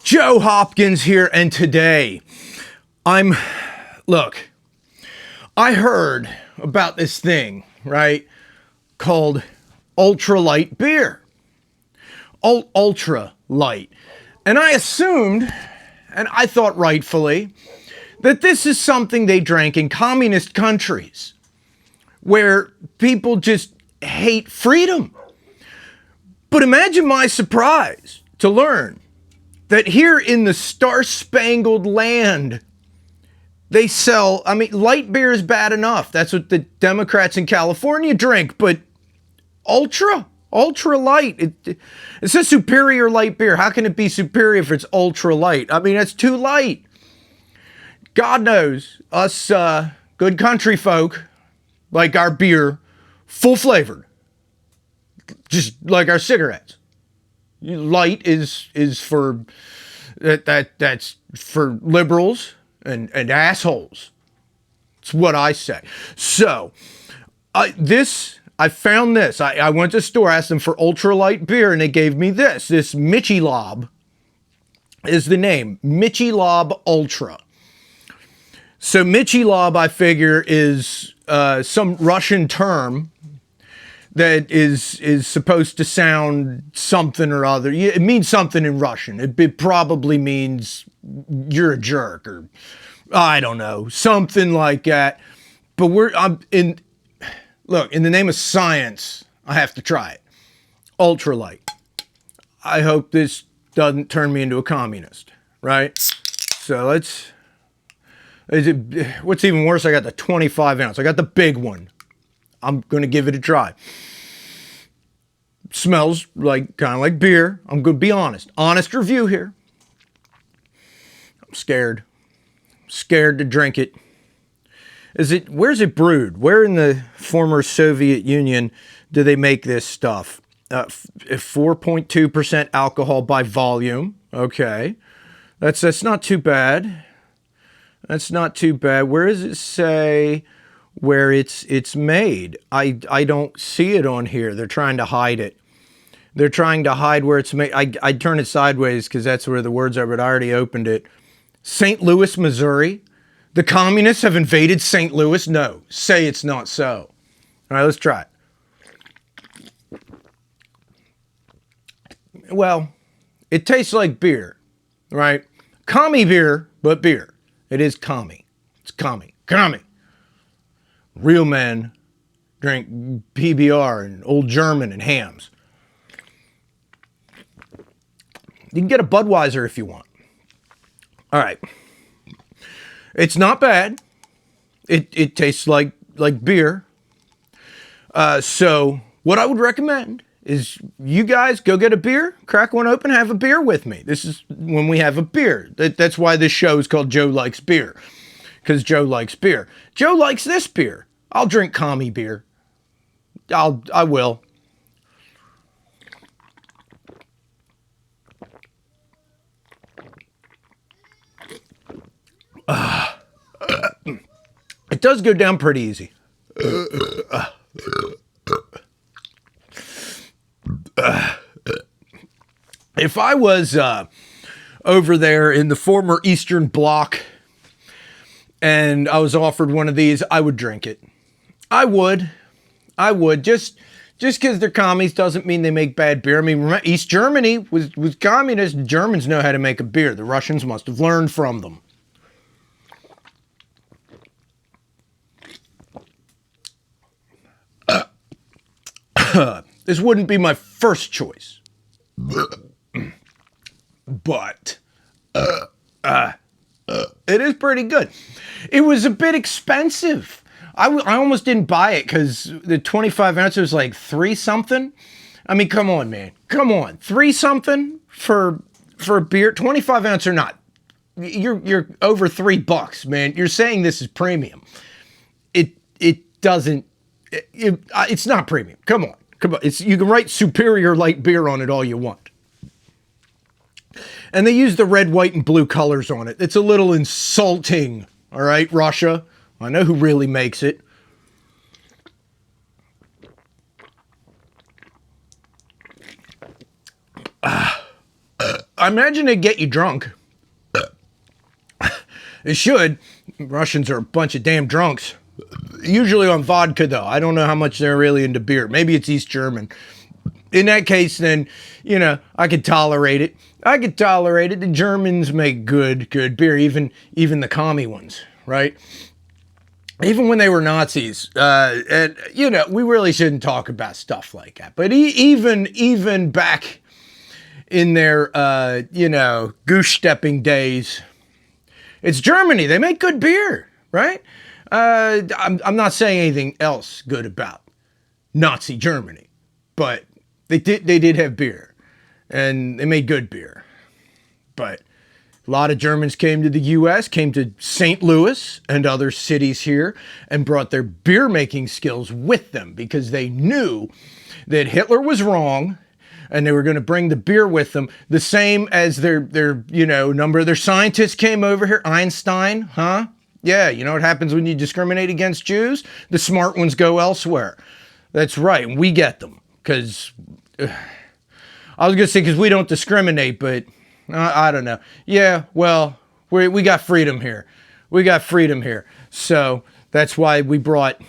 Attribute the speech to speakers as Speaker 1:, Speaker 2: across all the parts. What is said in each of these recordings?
Speaker 1: Joe Hopkins here, and today look, I heard about this thing, right, called ultralight beer. Ultra light. And I assumed, and I thought rightfully, that this is something they drank in communist countries where people just hate freedom. But imagine my surprise to learn that here in the star-spangled land, they sell, light beer is bad enough. That's what the Democrats in California drink, but ultra light. It says superior light beer. How can it be superior if it's ultra light? That's too light. God knows us good country folk like our beer full flavored, just like our cigarettes. Light is for that's for liberals and assholes. It's what I say. So I found this. I went to the store, asked them for ultralight beer, and they gave me this. This Michelob is the name. Michelob Ultra. So Michelob, I figure, is some Russian term that is supposed to sound something or other. It means something in Russian. It probably means you're a jerk, or I don't know, something like that. But in the name of science, I have to try it. Ultralight. I hope this doesn't turn me into a communist, right? So what's even worse, I got the 25 ounce. I got the big one. I'm going to give it a try. Smells kind of like beer. I'm going to be honest. Honest review here. I'm scared. Scared to drink it. Where's it brewed? Where in the former Soviet Union do they make this stuff? 4.2% alcohol by volume. Okay. That's not too bad. That's not too bad. Where does it say where it's made? I don't see it on here. They're trying to hide it. They're trying to hide where it's made. I turn it sideways because that's where the words are, but I already opened it. St. Louis, Missouri. The communists have invaded St. Louis? No. Say it's not so. All right, let's try it. Well, it tastes like beer, right? Commie beer, but beer. It is commie. It's commie. Commie. Real men drink PBR and Old German and hams. You can get a Budweiser if you want. All right. It's not bad. It tastes like beer. So what I would recommend is you guys go get a beer, crack one open, have a beer with me. This is when we have a beer. That's why this show is called Joe Likes Beer, because Joe likes beer. Joe likes this beer. I'll drink commie beer. I will. It does go down pretty easy. If I was over there in the former Eastern Bloc and I was offered one of these, I would drink it. I would. Just because they're commies doesn't mean they make bad beer. Remember, East Germany was communist. Germans know how to make a beer. The Russians must have learned from them. This wouldn't be my first choice. But it is pretty good. It was a bit expensive. I almost didn't buy it because the 25 ounce was like $3 something. Come on, man. Come on. $3 something for a beer. 25 ounce or not. You're over $3, man. You're saying this is premium. It doesn't. It's not premium. Come on. You can write superior light beer on it all you want. And they use the red, white, and blue colors on it. It's a little insulting. All right, Russia. I know who really makes it. I imagine they get you drunk. They should. Russians are a bunch of damn drunks. Usually on vodka, though. I don't know how much they're really into beer. Maybe it's East German. In that case, then, I could tolerate it. The Germans make good beer, even the commie ones, right? Even when they were Nazis. And, we really shouldn't talk about stuff like that. But even back in their, goose-stepping days, it's Germany. They make good beer, right? I'm not saying anything else good about Nazi Germany, but they did have beer, and they made good beer. But a lot of Germans came to the U.S., came to St. Louis and other cities here, and brought their beer making skills with them because they knew that Hitler was wrong. And they were going to bring the beer with them, the same as their number of their scientists came over here. Einstein, huh? Yeah, you know what happens when you discriminate against Jews? The smart ones go elsewhere. That's right, and we get them. Because, I was going to say because we don't discriminate, but I don't know. Yeah, well, we got freedom here. So that's why we brought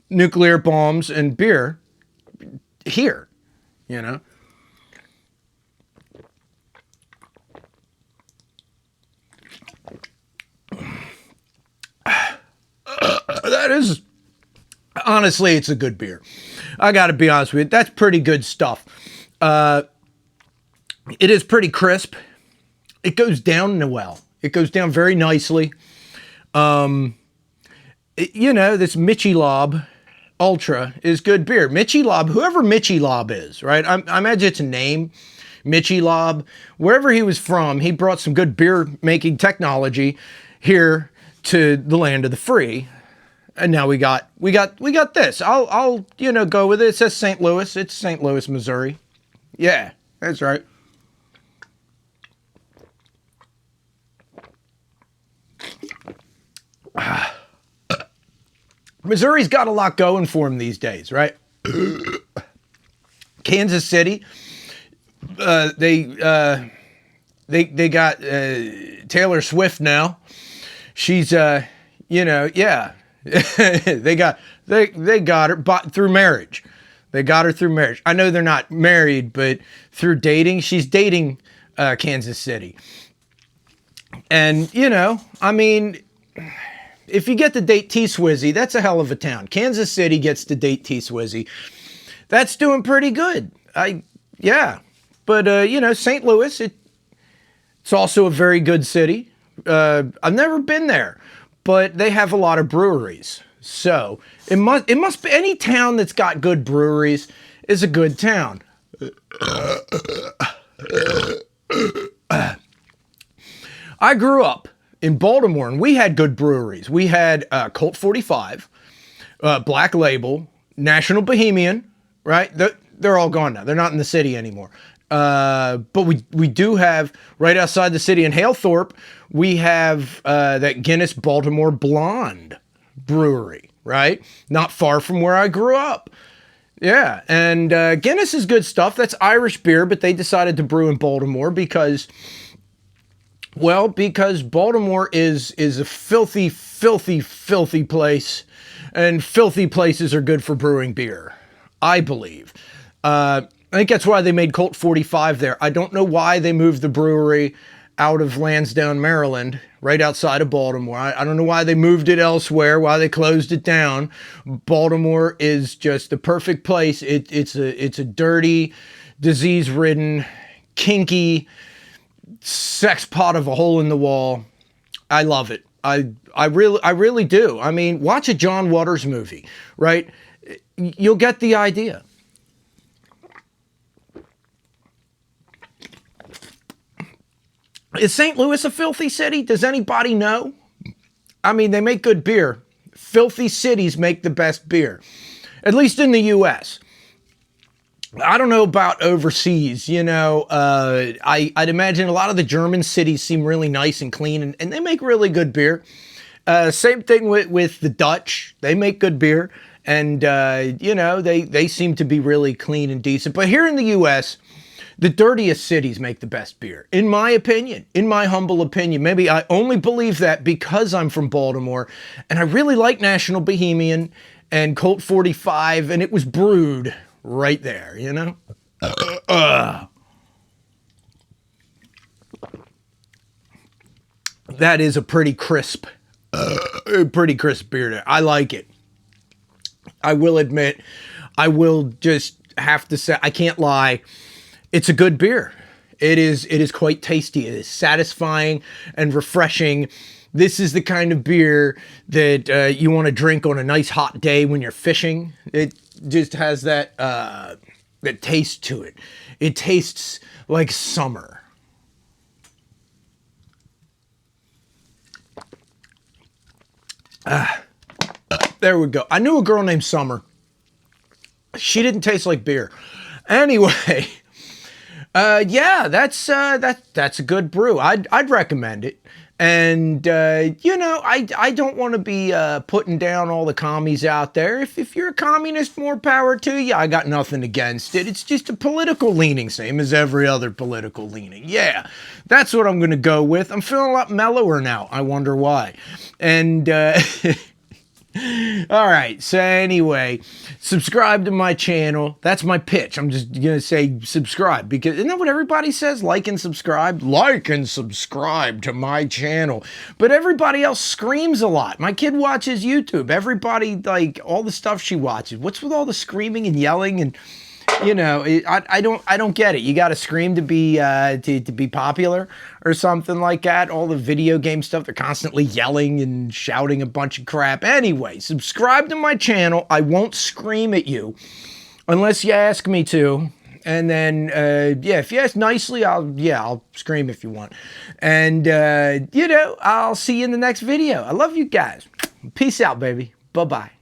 Speaker 1: nuclear bombs and beer here, That is, honestly, it's a good beer. I got to be honest with you. That's pretty good stuff. It is pretty crisp. It goes down well. It goes down very nicely. This Michelob Ultra is good beer. Michelob, whoever Michelob is, right? I imagine it's a name. Michelob, wherever he was from, he brought some good beer making technology here to the land of the free. And now we got this. I'll go with it. It says St. Louis. It's St. Louis, Missouri. Yeah, that's right. Missouri's got a lot going for him these days, right? Kansas City, they got Taylor Swift now. She's yeah. they got her through marriage. They got her through marriage. I know they're not married, but through dating, she's dating Kansas City. And, if you get to date T-Swizzy, that's a hell of a town. Kansas City gets to date T-Swizzy. That's doing pretty good. But, St. Louis, it's also a very good city. I've never been there, but they have a lot of breweries. So it must be any town that's got good breweries is a good town. I grew up in Baltimore, and we had good breweries. We had Colt 45, Black Label, National Bohemian, right? They're all gone now. They're not in the city anymore. But we do have, right outside the city in Halethorpe, we have that Guinness Baltimore Blonde brewery, right? Not far from where I grew up. Yeah, and Guinness is good stuff. That's Irish beer, but they decided to brew in Baltimore because Baltimore is a filthy, filthy, filthy place, and filthy places are good for brewing beer, I believe. I think that's why they made Colt 45 there. I don't know why they moved the brewery out of Lansdowne, Maryland, right outside of Baltimore. I don't know why they moved it elsewhere, why they closed it down. Baltimore is just the perfect place. It's a dirty, disease-ridden, kinky sex pot of a hole in the wall. I love it. I really do. I mean, watch a John Waters movie, right? You'll get the idea. Is St. Louis a filthy city? Does anybody know? I mean, they make good beer. Filthy cities make the best beer, at least in the U.S. I don't know about overseas. I'd imagine a lot of the German cities seem really nice and clean, and they make really good beer. Same thing with the Dutch. They make good beer, and they seem to be really clean and decent. But here in the U.S., The dirtiest cities make the best beer, in my opinion, in my humble opinion. Maybe I only believe that because I'm from Baltimore, and I really like National Bohemian and Colt 45, and it was brewed right there, you know? That is a pretty crisp beer there. I like it. I will admit, I will just have to say, I can't lie, it's a good beer. It is quite tasty. It is satisfying and refreshing. This is the kind of beer that you want to drink on a nice hot day when you're fishing. It just has that taste to it. It tastes like summer. There we go. I knew a girl named Summer. She didn't taste like beer. Anyway, yeah, that's a good brew. I'd recommend it. And you know, I don't want to be putting down all the commies out there. If you're a communist, more power to you. I got nothing against it. It's just a political leaning, same as every other political leaning. Yeah, that's what I'm going to go with. I'm feeling a lot mellower now. I wonder why. And all right, so anyway, subscribe to my channel. That's my pitch. I'm just going to say subscribe, because isn't that what everybody says? Like and subscribe? Like and subscribe to my channel. But everybody else screams a lot. My kid watches YouTube. Everybody, like, all the stuff she watches. What's with all the screaming and yelling and... You know, I don't get it. You got to scream to be popular or something like that. All the video game stuff, they're constantly yelling and shouting a bunch of crap. Anyway, subscribe to my channel. I won't scream at you unless you ask me to. And then, yeah, if you ask nicely, I'll scream if you want. And, you know, I'll see you in the next video. I love you guys. Peace out, baby. Bye-bye.